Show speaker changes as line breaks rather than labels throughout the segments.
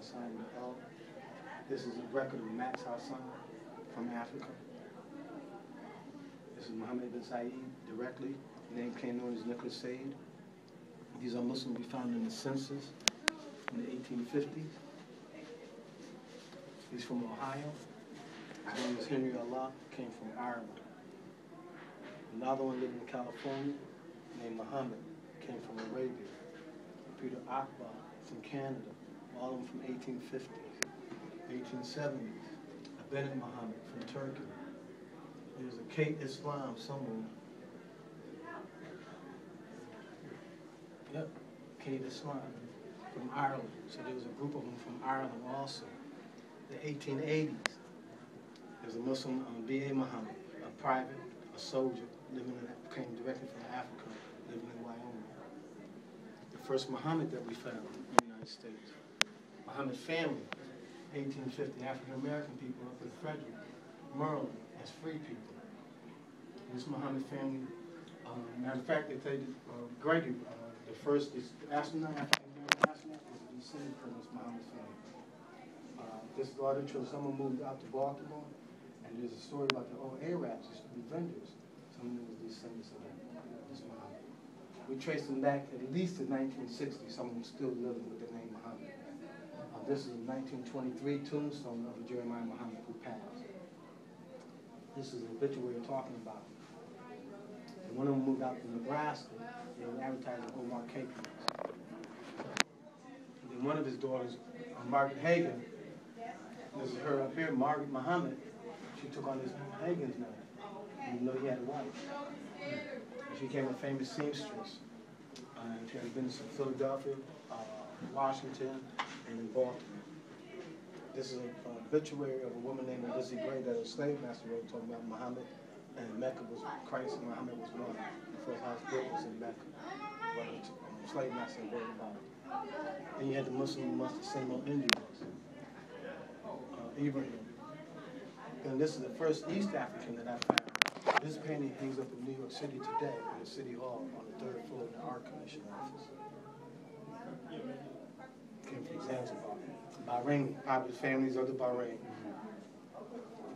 sign of the L. This is a record of Max Hassan from Africa. This is Muhammad bin Said directly. The name came known as Nicholas Said. These are Muslims we found in the census in the 1850s. He's from Ohio. His name is Henry Allah, came from Ireland. Another one lived in California, named Muhammad, came from Arabia. Peter Akbar from Canada, all of them from 1850s, 1870s. Bennett Muhammad from Turkey. There's a Kate Islam somewhere. Yep, Kate Islam from Ireland. So there was a group of them from Ireland also. The 1880s, there's a Muslim, B.A. Muhammad, a private, a soldier, came directly from Africa, living in Wyoming. The first Muhammad that we found in the United States. Muhammad family, 1850, African-American people up in Frederick, Maryland, as free people. This Muhammad family, matter of fact, they say Grady, the first astronaut, African-American astronaut, was a descendant from this Muhammad family. This is all the children. Someone moved out to Baltimore, and there's a story about the old Arabs used to be vendors. Some of them was descendants of this Muhammad. We traced them back at least to 1960. Some of them still living with the name Muhammad. This is a 1923 tombstone of Jeremiah Muhammad who passed. This is an obituary we're talking about. And one of them moved out to Nebraska. They were advertising Omar Capons. And then one of his daughters, Margaret Hagan, this is her up here, Margaret Muhammad. She took on this Hagan's name, even though he had a wife. She became a famous seamstress. She had been in Philadelphia, Washington, and in Baltimore. This is an obituary of a woman named Lizzie Gray that a slave master wrote talking about Muhammad, and Mecca was Christ and Muhammad was one. The first house built was in Mecca. But a slave master wrote about it. Then you had the Muslim amongst the Seminole Indians, Ibrahim. And this is the first East African that I found. This painting hangs up in New York City today in the City Hall on the 3rd floor of the Art Commission office. Came from Zanzibar. Bahrain, popular families of the Bahrain.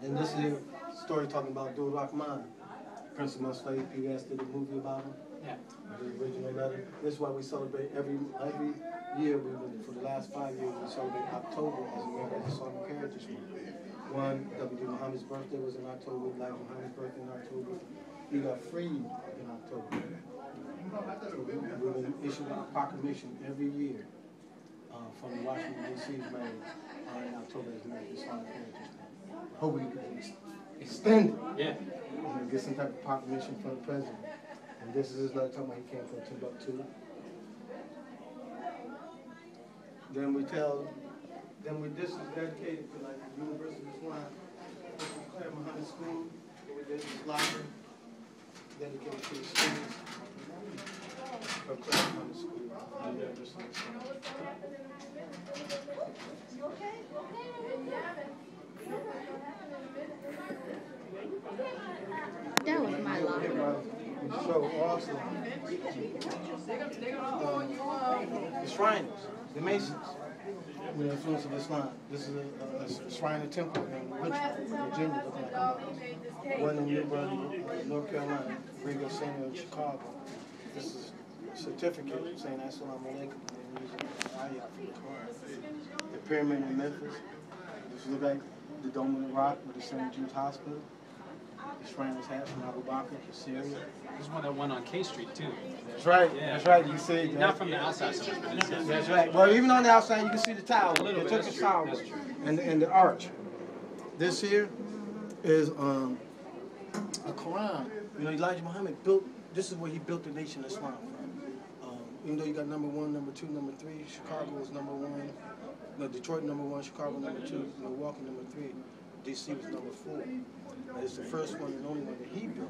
Then this is a story talking about Abdul Rahman, Prince of Slave. People asked did a movie about him. Yeah. The original letter. This is why we celebrate every year. For the last 5 years, we celebrate October as American Islamic Heritage Month. One, W.D. Muhammad's birthday was in October. Elijah Muhammad's birthday in October. He got freed in October. So we've been issuing a proclamation every year from the Washington, D.C.'s mayor in October as American Islamic Heritage Month. Hope we can extend it. Yeah. And get some type of proclamation from the president. And this is his letter talking about he came from Timbuktu. This is dedicated to like the University of Islam, Claire Muhammad School. We did this library dedicated to the students of Claire Muhammad School at the University of Islam.
That was my life.
So also, the Shriners, the Masons, with the influence of Islam. This is a Shriner temple in Richmond, Virginia, looking like a one in New Brunswick, North Carolina, Rigo Center in Chicago. This is a certificate saying Assalamu alaikum, and they're using ayah for the Quran. The pyramid in Memphis. This looks like the Dome of the Rock with the St. Jude's Hospital. The Shriners hat from Abu Bakr for Syria.
There's one that went on K Street too.
That's right. Yeah. That's right. You see,
not from the outside.
That's right. Well, even on the outside, you can see the tower. They took the tower and the arch. This here is a Quran. You know, Elijah Muhammad built. This is where he built the Nation of Islam from. Even though you got number 1, number 2, number 3, Chicago was number 1. No, Detroit number 1, Chicago number 2, Milwaukee number 3, DC was number 4. It's the first one and only one that he built.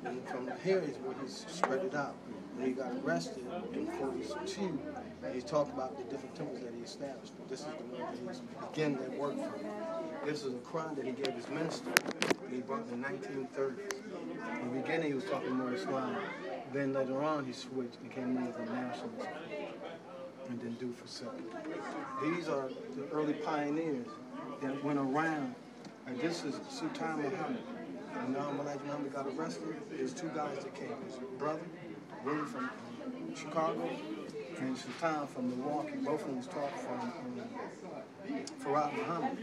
And from here is where he's spread it out. When he got arrested in 42, he talked about the different temples that he established. But this is the one that he's began that work from. This is a Quran that he gave his minister. He brought in the 1930s. In the beginning, he was talking more Islam. Then later on, he switched and became more of a nationalist. and then do for separate. These are the early pioneers that went around. And this is Sultan Muhammad. And now when Muhammad got arrested, there's two guys that came. His brother, Willie from Chicago, and Sultan from Milwaukee. Both of them was taught from Herit Muhammad.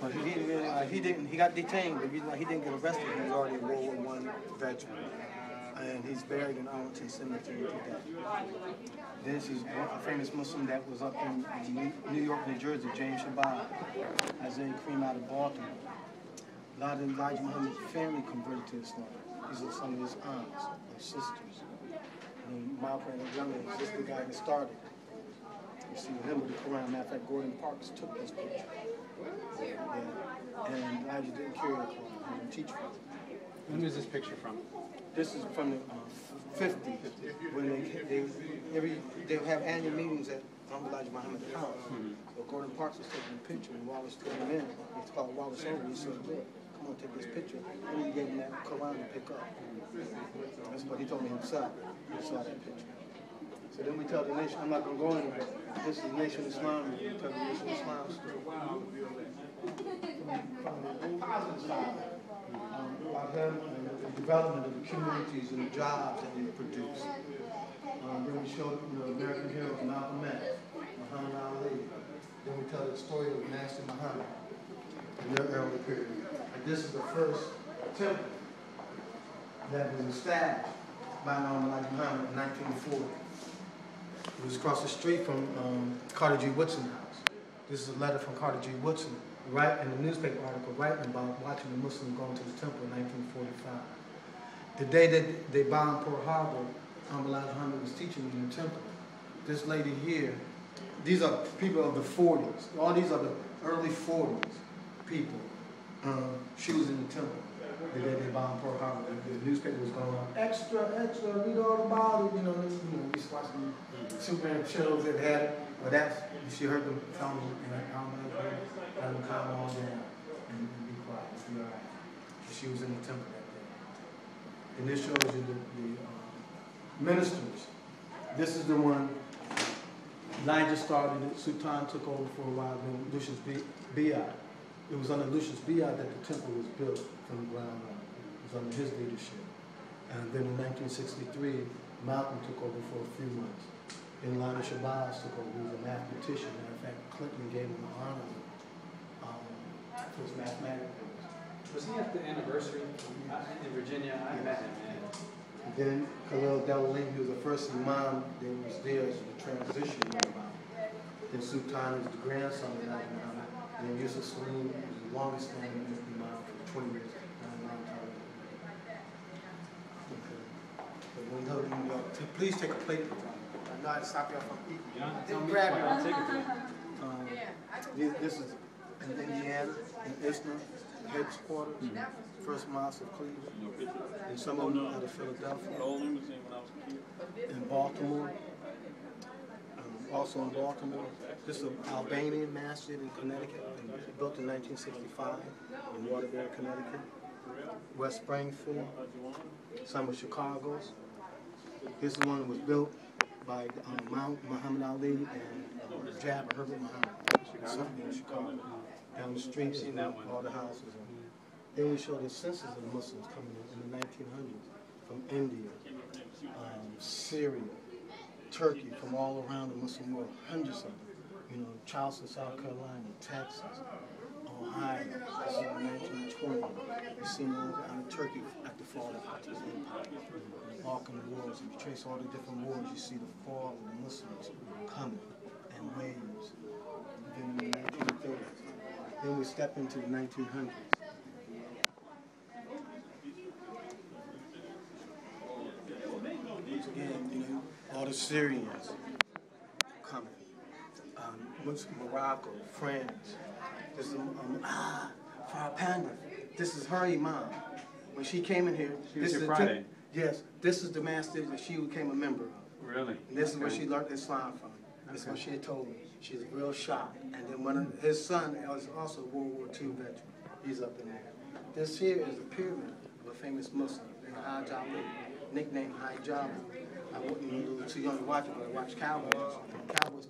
But he got detained, but he didn't get arrested. He was already a World War I veteran. And he's buried in Arlington Cemetery today. This is a famous Muslim that was up in New York, New Jersey, James Shabazz, Isaiah Cream out of Baltimore. A lot of Elijah Muhammad's family converted to Islam. These are some of his aunts and sisters. And Malcolm and Young is the guy that started. You see him with the Quran. Matter of fact, Gordon Parks took this picture. Yeah. And Elijah didn't carry the Quran. He didn't teach from it.
When was this picture from?
This is from the 50s, when they have annual meetings at Elijah Muhammad's house. So Gordon Parks was taking a picture, and Wallace took him in. It's called Wallace over. He said, "Look, come on, take this picture." And he gave him that Quran to pick up. That's what he told me himself. He saw that picture. So then we tell the nation. I'm not going to go anywhere. This is Nation Islam. We tell the Nation Islam story. From the positive side. About him and the development of the communities and the jobs that he produced. Then we showed the American heroes, Malcolm X, Muhammad Ali. Then we tell the story of Master Muhammad in their early period. And this is the first temple that was established by Elijah Muhammad in 1940. It was across the street from Carter G. Woodson's house. This is a letter from Carter G. Woodson. Right in the newspaper article writing about watching the Muslims going to the temple in 1945. The day that they bombed Pearl Harbor, Elijah Muhammad was teaching in the temple. This lady here, these are people of the 40s. All these are the early 40s people. She was in the temple the day they bombed Pearl Harbor. The newspaper was going on, extra, extra, read all about it. We used to watch the Superman shows that had it. But that's, she heard them tell me, and let them calm all down and be quiet, be all right. She was in the temple that day. And this shows you the ministers. This is the one Elijah started it. Sultan took over for a while, then Lucius Biad. It was under Lucius Biad that the temple was built from the ground up. It was under his leadership. And then in 1963, Malcolm took over for a few months. Then Elijah Shabazz took over. He was a mathematician. Matter of fact, Clinton gave him an honor for his mathematics.
Was he at the anniversary in Virginia? I met him, man.
And then Khalil Delalim, he was the first imam that was there as the transition imam. Then Sultan is the grandson of Elijah Muhammad. And then Yusuf Salim was the longest standing imam for 20 years. Okay. Please take a plate. I know how to stop y'all from eating.
Tell me
grab
what, I'll take it.
This is in Indiana, in Islamic, headquarters, first mosque of Cleveland, and some of them out of Philadelphia, in Baltimore, also in Baltimore. This is an Albanian masjid in Connecticut, built in 1965 in Waterbury, Connecticut. West Springfield, some of Chicago's. This one that was built by Muhammad Ali and Jabbar Herbert Muhammad, something in Chicago. Down the street, all the houses. Then we show the census of Muslims coming in the 1900s from India, Syria, Turkey, from all around the Muslim world, hundreds of them. Charleston, South Carolina, Texas, Ohio. This is in 1920. You see Turkey at the fall of the Ottoman Empire. Balkan wars. If you trace all the different wars, you see the fall of the Muslims coming and waves. Then in the 1930s. Then we step into the 1900s. Once again, all the Syrians coming. Morocco, France. This is Farah Panda. This is her imam. When she came in here,
this is Friday.
Yes, this is the masjid that she became a member of.
Really?
And this is where she learned Islam from. That's what she had told me. She's real shocked. And then one of his son was also a World War II veteran. He's up in there. This here is a pyramid of a famous Muslim, Hajj Ali, nicknamed Hajj Ali. I wasn't a little too young to watch it, but I watched Cowboys. Cowboys